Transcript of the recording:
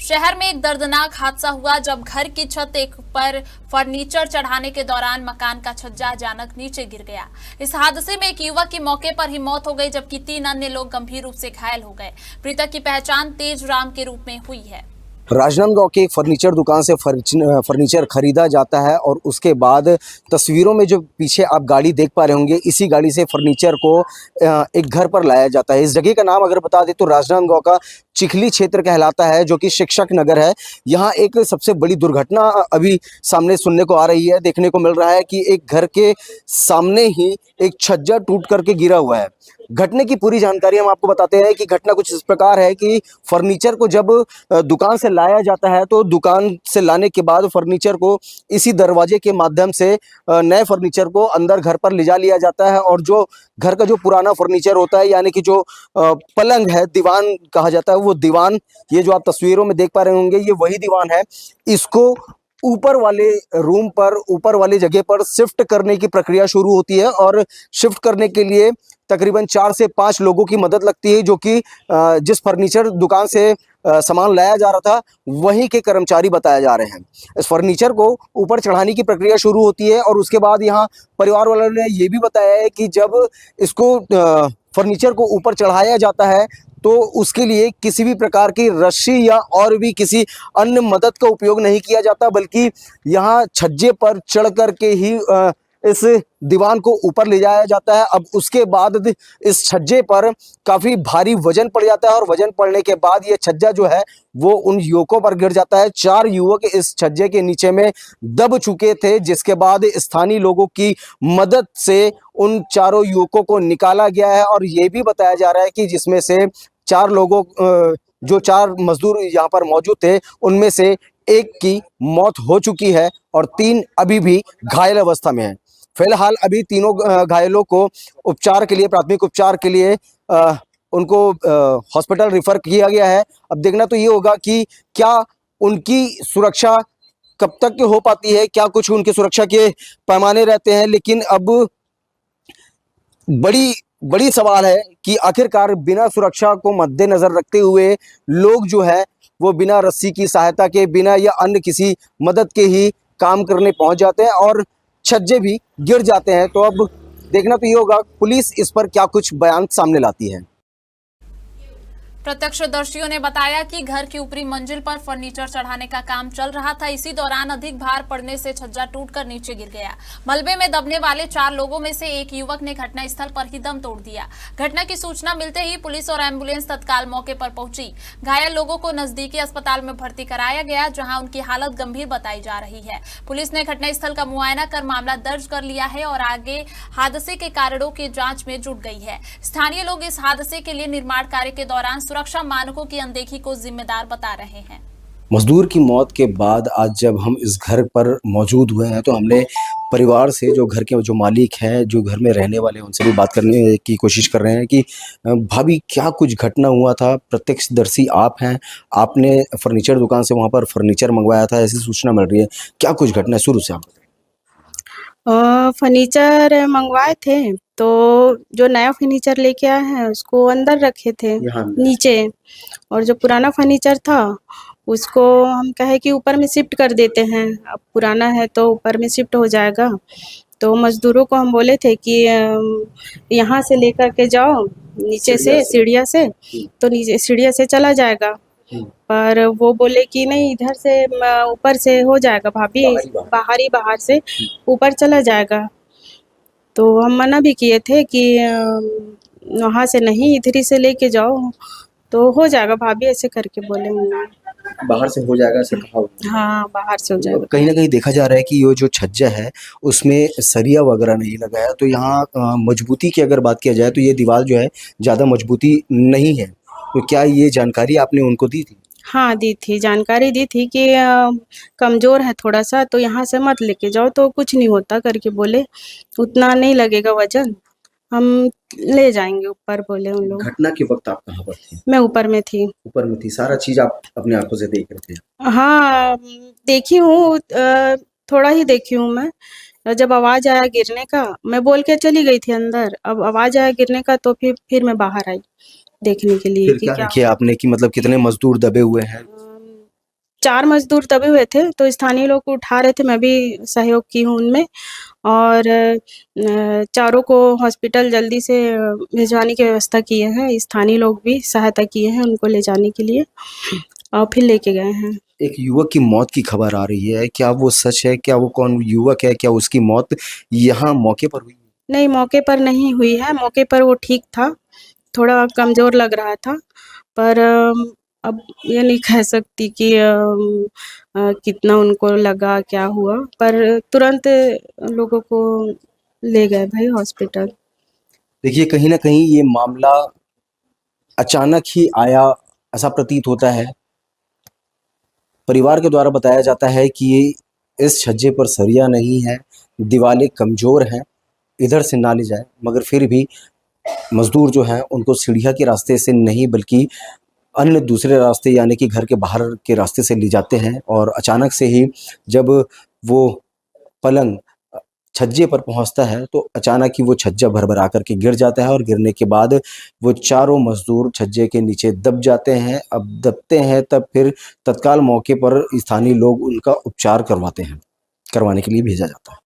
शहर में एक दर्दनाक हादसा हुआ जब घर की छत एक पर फर्नीचर चढ़ाने के दौरान मकान का छज्जा अचानक नीचे गिर गया। इस हादसे में एक युवक की मौके पर ही मौत हो गई, जबकि 3 अन्य लोग गंभीर रूप से घायल हो गए। मृतक की पहचान तेज राम के रूप में हुई है। राजनांदगांव की एक फर्नीचर दुकान से फर्नीचर खरीदा जाता है और उसके बाद तस्वीरों में जो पीछे आप गाड़ी देख पा रहे होंगे, इसी गाड़ी से फर्नीचर को एक घर पर लाया जाता है। इस जगह का नाम अगर बता दें तो राजनांदगांव का चिखली क्षेत्र कहलाता है, जो कि शिक्षक नगर है। यहाँ एक सबसे बड़ी दुर्घटना अभी सामने सुनने को आ रही है, देखने को मिल रहा है कि एक घर के सामने ही एक छज्जा टूट करके गिरा हुआ है। घटने की पूरी जानकारी हम आपको बताते हैं कि घटना कुछ इस प्रकार है कि फर्नीचर को जब दुकान से लाया जाता है तो दुकान से लाने के बाद फर्नीचर को इसी दरवाजे के माध्यम से नए फर्नीचर को अंदर घर पर ले जा लिया जाता है। और जो घर का जो पुराना फर्नीचर होता है, यानी कि जो पलंग है, दीवान कहा जाता है, वो दीवान, ये जो आप तस्वीरों में देख पा रहे होंगे, ये वही दीवान है। इसको ऊपर वाले रूम पर, ऊपर वाली जगह पर शिफ्ट करने की प्रक्रिया शुरू होती है और शिफ्ट करने के लिए तकरीबन 4 से 5 लोगों की मदद लगती है, जो कि जिस फर्नीचर दुकान से सामान लाया जा रहा था वहीं के कर्मचारी बताए जा रहे हैं। इस फर्नीचर को ऊपर चढ़ाने की प्रक्रिया शुरू होती है और उसके बाद यहाँ परिवार वालों ने ये भी बताया है कि जब इसको फर्नीचर को ऊपर चढ़ाया जाता है तो उसके लिए किसी भी प्रकार की रस्सी या और भी किसी अन्य मदद का उपयोग नहीं किया जाता, बल्कि यहाँ छज्जे पर चढ़ करके ही इस दीवान को ऊपर ले जाया जाता है। अब उसके बाद इस छज्जे पर काफ़ी भारी वजन पड़ जाता है और वजन पड़ने के बाद ये छज्जा जो है वो उन युवकों पर गिर जाता है। 4 युवक इस छज्जे के नीचे में दब चुके थे, जिसके बाद स्थानीय लोगों की मदद से उन चारों युवकों को निकाला गया है। और ये भी बताया जा रहा है कि जिसमें से 4 लोगों जो 4 मजदूर यहाँ पर मौजूद थे, उनमें से एक की मौत हो चुकी है और 3 अभी भी घायल अवस्था में हैं। फिलहाल अभी तीनों घायलों को उपचार के लिए, प्राथमिक उपचार के लिए उनको हॉस्पिटल रिफर किया गया है। अब देखना तो ये होगा कि क्या उनकी सुरक्षा कब तक हो पाती है, क्या कुछ उनकी सुरक्षा के पैमाने रहते हैं। लेकिन अब बड़ी सवाल है कि आखिरकार बिना सुरक्षा को मद्देनजर रखते हुए लोग जो है वो बिना रस्सी की सहायता के, बिना या अन्य किसी मदद के ही काम करने पहुंच जाते हैं और छज्जे भी गिर जाते हैं। तो अब देखना तो ये होगा पुलिस इस पर क्या कुछ बयान सामने लाती है। प्रत्यक्षदर्शियों ने बताया कि घर की ऊपरी मंजिल पर फर्नीचर चढ़ाने का काम चल रहा था। इसी दौरान अधिक भार पड़ने से छज्जा टूटकर नीचे गिर गया। मलबे में दबने वाले 4 लोगों में से एक युवक ने घटनास्थल पर ही दम तोड़ दिया। घटना की सूचना मिलते ही पुलिस और एम्बुलेंस तत्काल मौके पर पहुंची। घायल लोगों को नजदीकी अस्पताल में भर्ती कराया गया, जहां उनकी हालत गंभीर बताई जा रही है। पुलिस ने घटनास्थल का मुआयना कर मामला दर्ज कर लिया है और आगे हादसे के कारणों की जांच में जुट गई है। स्थानीय लोग इस हादसे के लिए निर्माण कार्य के दौरान सुरक्षा मानकों की अनदेखी को जिम्मेदार बता रहे हैं। मजदूर की मौत के बाद आज जब हम इस घर पर मौजूद हुए हैं तो हमने परिवार से, जो घर के जो मालिक हैं, जो घर में रहने वाले हैं, उनसे भी बात करने की कोशिश कर रहे हैं कि भाभी क्या कुछ घटना हुआ था। प्रत्यक्षदर्शी आप हैं, आपने फर्नीचर दुकान से वहाँ पर फर्नीचर मंगवाया था, ऐसी सूचना मिल रही है, क्या कुछ घटना है, शुरू से आप बताएं। फर्नीचर मंगवाए थे तो जो नया फर्नीचर लेके आए हैं उसको अंदर रखे थे नीचे, और जो पुराना फर्नीचर था उसको हम कहे कि ऊपर में शिफ्ट कर देते हैं। अब पुराना है तो ऊपर में शिफ्ट हो जाएगा। तो मजदूरों को हम बोले थे कि यहाँ से लेकर के जाओ नीचे से, सीढ़िया से, तो नीचे सीढ़िया से चला जाएगा। पर वो बोले कि नहीं, इधर से ऊपर से हो जाएगा भाभी, बाहर से ऊपर चला जाएगा। तो हम मना भी किए थे कि वहाँ से नहीं, इधर ही से लेके जाओ तो हो जाएगा भाभी, ऐसे करके बोले उन्होंने। बाहर से हो जाएगा ऐसे कहा? हाँ, बाहर से हो जाएगा। कहीं ना कहीं देखा जा रहा है कि ये जो छज्जा है उसमें सरिया वगैरह नहीं लगा है, तो यहाँ मजबूती की अगर बात किया जाए तो ये दीवार जो है ज़्यादा मजबूती नहीं है। तो क्या ये जानकारी आपने उनको दी थी? हाँ, दी थी, जानकारी दी थी कि कमज़ोर है थोड़ा सा, तो यहाँ से मत लेके जाओ, तो कुछ नहीं होता करके बोले, उतना नहीं लगेगा वजन, हम ले जाएंगे ऊपर, बोले उन लोग। घटना के वक्त आप कहाँ पर थी? मैं ऊपर में थी। ऊपर में थी, सारा चीज़ आप अपने आंखों से देख रहे थे? हाँ, देखी हूँ, थोड़ा ही देखी हूँ मैं। जब आवाज़ आया गिरने का, मैं बोल के चली गई थी अंदर। अब आवाज़ आया गिरने का तो फिर मैं बाहर आई देखने के लिए फिर क्या देखिए आपने कि मतलब कितने मजदूर दबे हुए हैं? 4 मजदूर दबे हुए थे, तो स्थानीय लोग को उठा रहे थे, मैं भी सहयोग की हूँ उनमें और चारों को हॉस्पिटल जल्दी से भिजवाने की व्यवस्था किए हैं। स्थानीय लोग भी सहायता किए हैं उनको ले जाने के लिए और फिर लेके गए हैं। एक युवक की मौत की खबर आ रही है, क्या वो सच है? क्या वो कौन युवक है? क्या उसकी मौत यहाँ मौके पर हुई? नहीं, मौके पर नहीं हुई है, मौके पर वो ठीक था, थोड़ा कमज़ोर लग रहा था, पर अब ये नहीं कह सकती कि कितना उनको लगा, क्या हुआ, पर तुरंत लोगों को ले गए भाई हॉस्पिटल। देखिए, कहीं न कहीं ये मामला अचानक ही आया, ऐसा प्रतीत होता है। परिवार के द्वारा बताया जाता है कि इस छज्जे पर सरिया नहीं है, दीवारें कमज़ोर हैं, इधर से ना ले जाए, मगर फिर भी मज़दूर जो हैं उनको सीढ़ियाँ के रास्ते से नहीं बल्कि अन्य दूसरे रास्ते यानी कि घर के बाहर के रास्ते से ले जाते हैं और अचानक से ही जब वो पलंग छज्जे पर पहुंचता है तो अचानक ही वो छज्जा भरभरा करके गिर जाता है और गिरने के बाद वो चारों मजदूर छज्जे के नीचे दब जाते हैं। अब दबते हैं तब फिर तत्काल मौके पर स्थानीय लोग उनका उपचार करवाते हैं, करवाने के लिए भेजा जाता है।